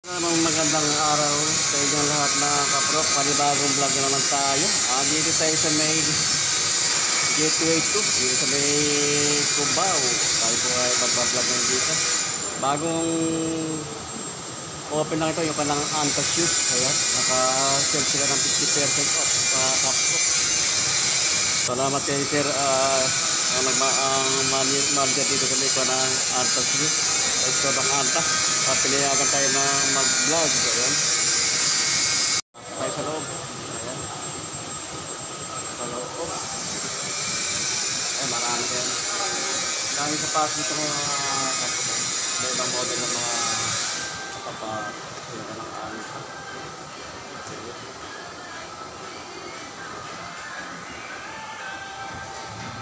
Magandang araw sa inyong lahat na kaprop. Panibagong vlog na naman tayo. Dito tayo sa may Gateway 2. Dito sa may Cubao. Tayo po ay mag-vlog ngayon dito. Bagong open lang ito. Yung kanang Antas shoes. Ayan. Naka-sell sila ng 50% off sa kaprop. Salamat kayo sir. Ang manager dito sa may kanang Antas shoes. Ito ng Antas. Pinayagan tayo na mag-vlog. Ayan. Tayo sa loob. Ayan. Sa loob. Ayan, marami kayo. Dami sa pass dito mga may ibang model ng mga kapapila ng Antas.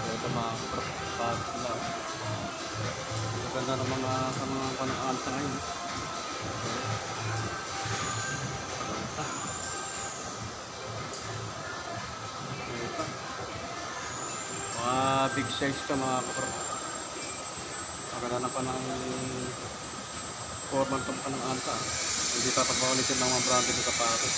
Ito mga pass lang. Ganda ng mga sa mga panaan sa ngayon. Ito. Mga big size ka mga kapro. Maganda na pa ng formal itong panaan sa. Hindi papagpaulitin ng mga branded na sapatos.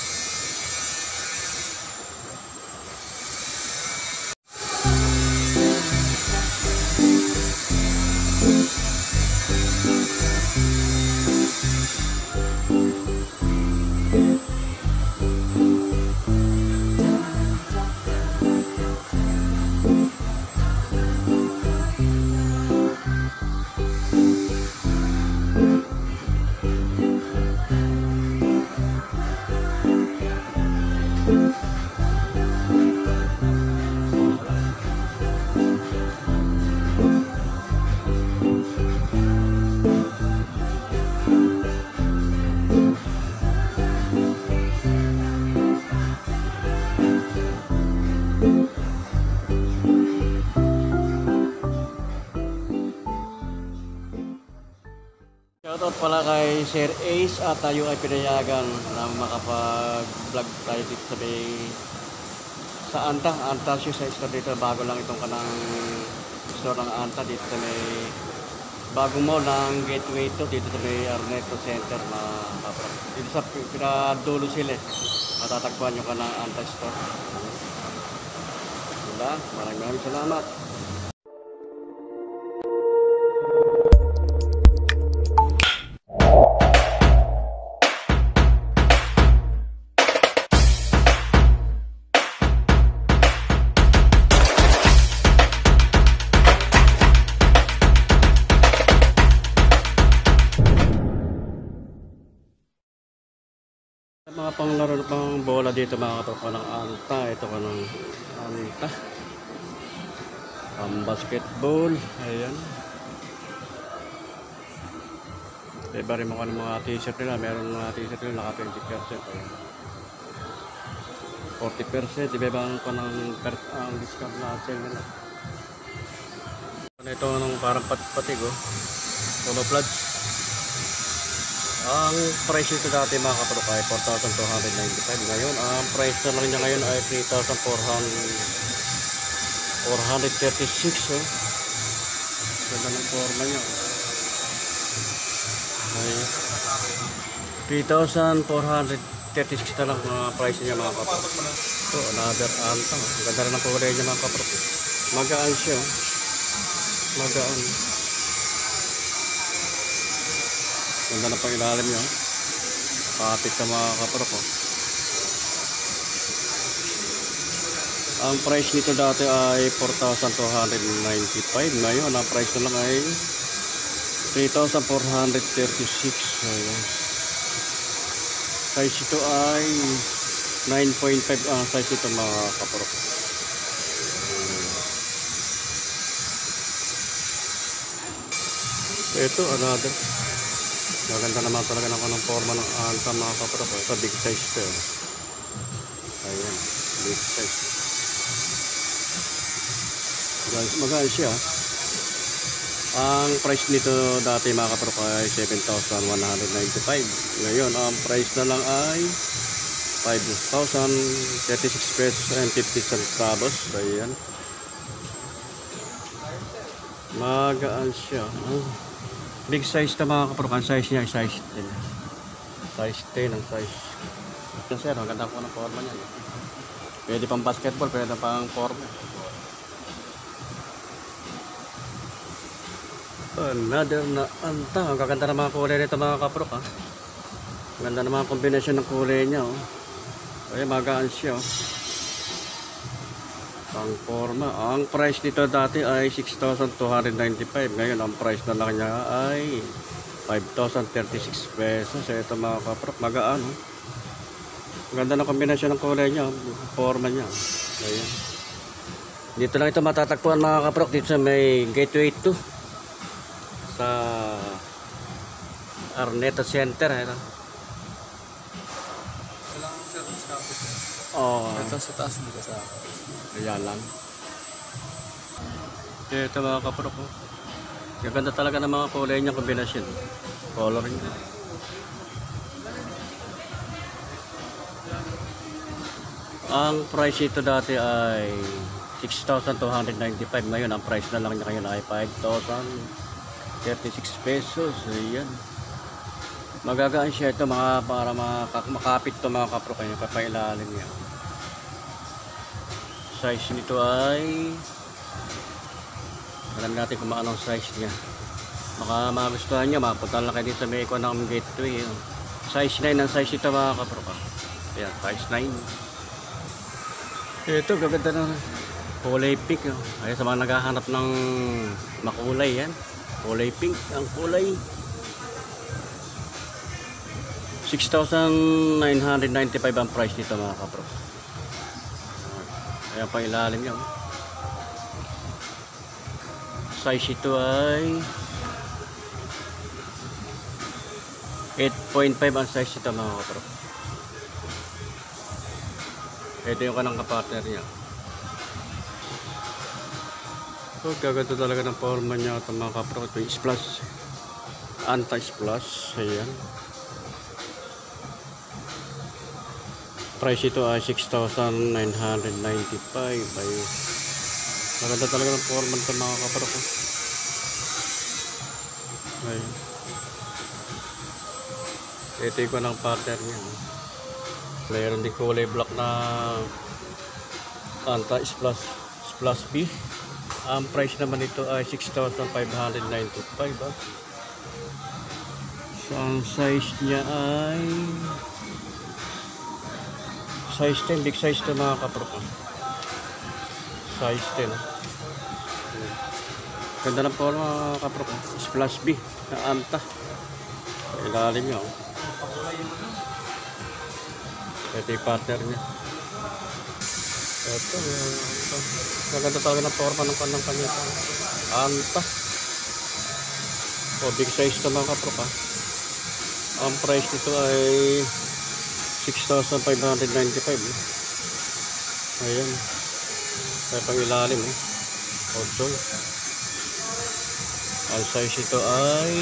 Shoutout pala kay Sir Ace at tayo ay pinayagan na makapag-vlog tayo dito sa Anta shoes sa store dito. Bago lang itong kanang store ng Anta dito sa may bagong mall ng Gateway 2 dito sa may Ernesto Center na kapra. Dito sa pinadulo sila matatagpuan yung kanang Anta store. Maraming salamat. Mga panglaro pang bola dito mga katropa ng Anta. Ito ka ng Anta. Basketball. Ayan. Iba rin mga t-shirt nila. Meron mga t-shirt nila naka 20%. Ayan. 40%. Iba ang discount na sale nila. Ito ng parang patig oh. Polo Plugs. Ang price nito dati mga katropa ay 4,295. Ngayon, ang price na lang niya ngayon ay 3,436. Ganda ng forma niya. Ay 3,436 na lang mga price niya mga katropa. Ito, another Anta. Ganda rin ang kulay niya mga katropa. Magaan siya. Magaan. Ganda na pang ilalim nyo. Kapit sa mga kaprop. Ang price nito dati ay 4,295. Ngayon, ang price na lang ay 3,436. Ayan. Size ito ay 9.5 ang size ito mga kaprop. Ito, another. Maganda naman talaga ng forma ng Anta mga kaprop. Ito big size ito. Ayan, big size. Magaan siya. Ang price nito dati mga kaprop ay 7,195. Ngayon ang price na lang ay 5,036 pesos and 50 centavos. Ayan. Magaan siya. Big size na mga kaprop. Ang size niya ay size 10. Size 10 ang size. Yan sir, maganda po ng forma niyan. Pwede pang basketball, pwede pang forma. Another na anta. Ang gaganda ng mga kulay nito mga kaprok ha. Ganda ng mga kombinasyon ng kulay niya oh. Ay magaan siya oh. Pang forma. Ang price nito dati ay 6,295. Ngayon ang price na lang niya ay 5,036 pesos. Ito mga kaprok, magaan oh. Ganda ng kombinasyon ng kulay niya, forma niya. Ayan. Dito lang ito matatagpuan mga kaprok, dito sa may Gateway 2 sa Arneta Center. Ito. Walang service campus. Oh, Ito sa taas dito sa ayan lang. Ito mga kaprok oh. Ganda talaga ng mga kulay niya, kombinasyon. Color niya. Ang price ito dati ay 6,295. Ngayon ang price na lang niya ngayon ay 5,036 pesos. Ayan. Magagaan siya ito mga para makapit to mga kapro kayo papailalim niya. Size nito ay alam natin kung anong size niya. Baka magustuhan niya, mapunta lang kayo dito sa may ng Gateway. Size 9 ang size ito mga kapro ka. Ayan, size 9. Ito, gaganda na kulay pink. Ay, sa mga naghahanap ng makulay yan. Kulay pink. Ang kulay 6,995 ang price nito mga kapro. Ayan pa ilalim yan. Size ito ay 8.5 ang size ito mga kapro. Ito yung kanang kapartner niya. So, gaganda talaga ng forma niya ito mga kapro. Ito yung splash, anti-splash. Ayan. Price ito ay 6,995. Ay, maganda talaga ng forma nito mga kapro. Ayan. Ito yung kanang partner niya. Mayroon din kulay black na anti-splash B. Ang price naman ito ay 6,595. So, ang size niya ay size 10. Big size ito mga kapro. Size 10. Ganda ng forma mga kapro. Splash B na anta. Ilalim niya. Ito yung partner niya. Ito. Maganda talaga ng forma ng kanya. Anta. O, big size ito mga kapro ka. Ang price nito ay 6,595. Ayan. Kaya pang ilalim. Odol. Ang size ito ay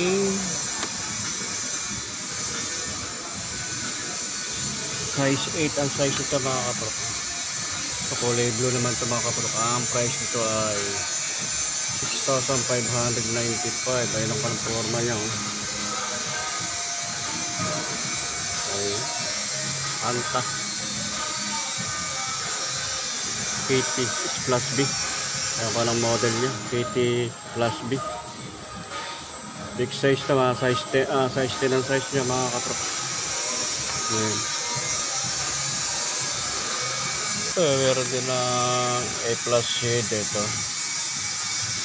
size 8 ang size ito mga kapro. So, kulay blue naman ito mga kapro. Ang price nito ay 6,595. Ayun ang parang forma niya. Ayun. Anta. KT plus B. Ayun pa ng model niya. KT plus B. Big size ito mga size 10. Size 10 ang size niya mga kapro. Ayun. Meron din ng A plus shade ito.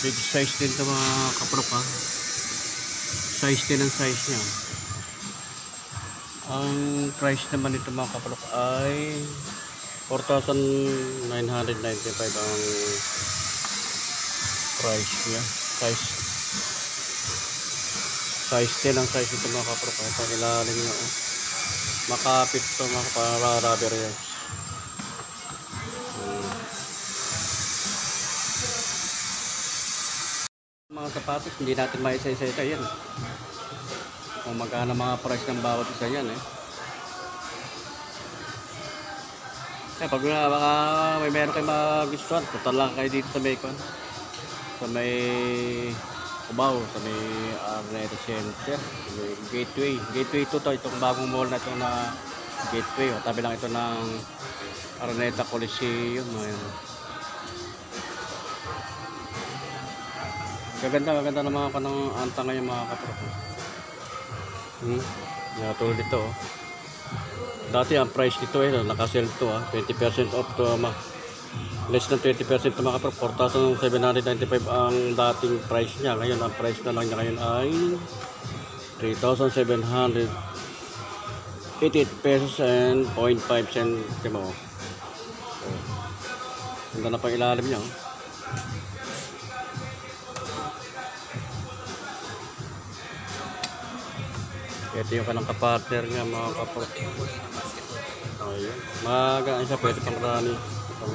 Big size din ito mga kaprok ha. Size din ang size niya. Ang price naman ito mga kaprok ay 4,995 ang price niya. Size 10 ang size ito mga kaprok. Ito ilalim niya. Makapit ito mga para rubber yan. Mga sapatos, hindi natin maisa-isa ito yan. Kung magkano mga price ng bawat isa yan pag baka meron kayo magustuhan, punta lang kayo dito sa Maycon. Sa may Cubao, sa may Araneta Center, sa may Gateway. Gateway 2 to, itong bagong mall na ito na Gateway. O, tabi lang ito ng Araneta Coliseum. Ayan. Gaganda ng mga kanang anta ngayon mga kapro. Tulad dito. Oh. Dati ang price nito naka-sell to 20% off to less than 20% to mga kapro. 4,795 ang dating price niya. Ngayon ang price na lang niya ngayon ay 3,788 pesos and 0.5 centimo. Ganda na pang ilalim niya. Oh. Ito yung kanang kapartner nga mga kapro. Ayun. Magaan siya, pwede pang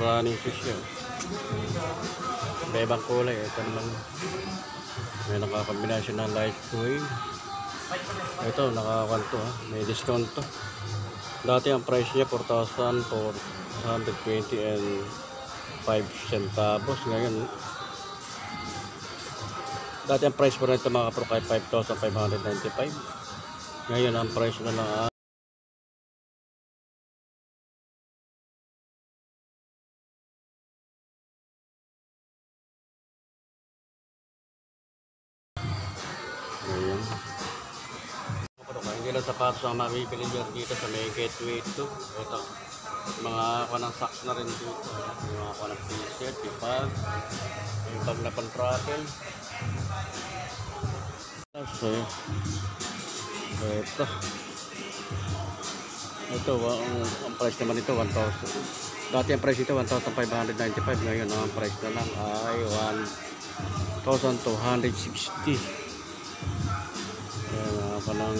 running fish yun. May ibang kulay. Ito naman. May nakakombinasyon ng light gray. Ito, nakakanto may discount to. Dati ang price niya 4,420 and 5 centavos. Ngayon, dati ang price po nito mga kapro kay 5,595. Ngayon ang price na lang ngayon. Ang ilang sapatos ang makikili dito sa may Gateway 2. Ito, mga kanang socks na rin dito. Mga kanang t-shirt, ipag, yung bag na pan-travel. Ito, ang price naman ito 1,000. Dati ang price ito 1,595. Ngayon ang price na lang ay 1,260. Ayan, kanang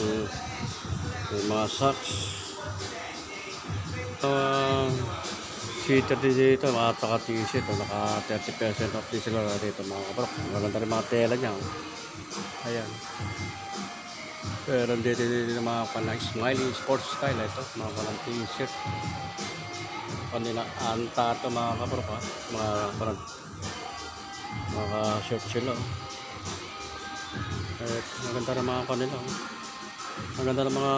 mga socks. Sweater din dito, at saka t-shirt. Naka 30% off din sila dito mga kaprok. Maganda rin mga tela niya. Ayan. Pero dito mga kanang Smiley Sports Style. Ito, mga kanang t-shirt. Kanina anta ito mga kaprok ha. Mga short sila. Maganda na mga kanila. Maganda na mga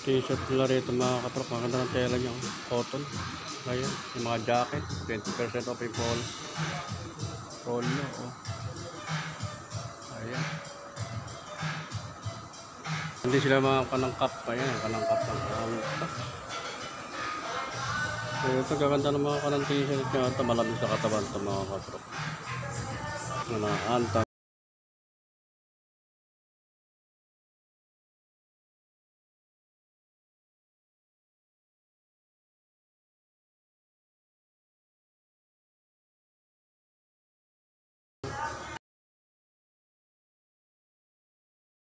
t-shirt nila rito mga kaprok. Maganda ng tela niya. Cotton. Ayan. Yung mga jacket. 20% off yung polo. Ayan. Hindi sila mga kanangkap. Ayan. Kanangkap ng ito gaganda ng mga kanang t-shirt niya. Ito malamig sa katawan ito mga kaprok. Anta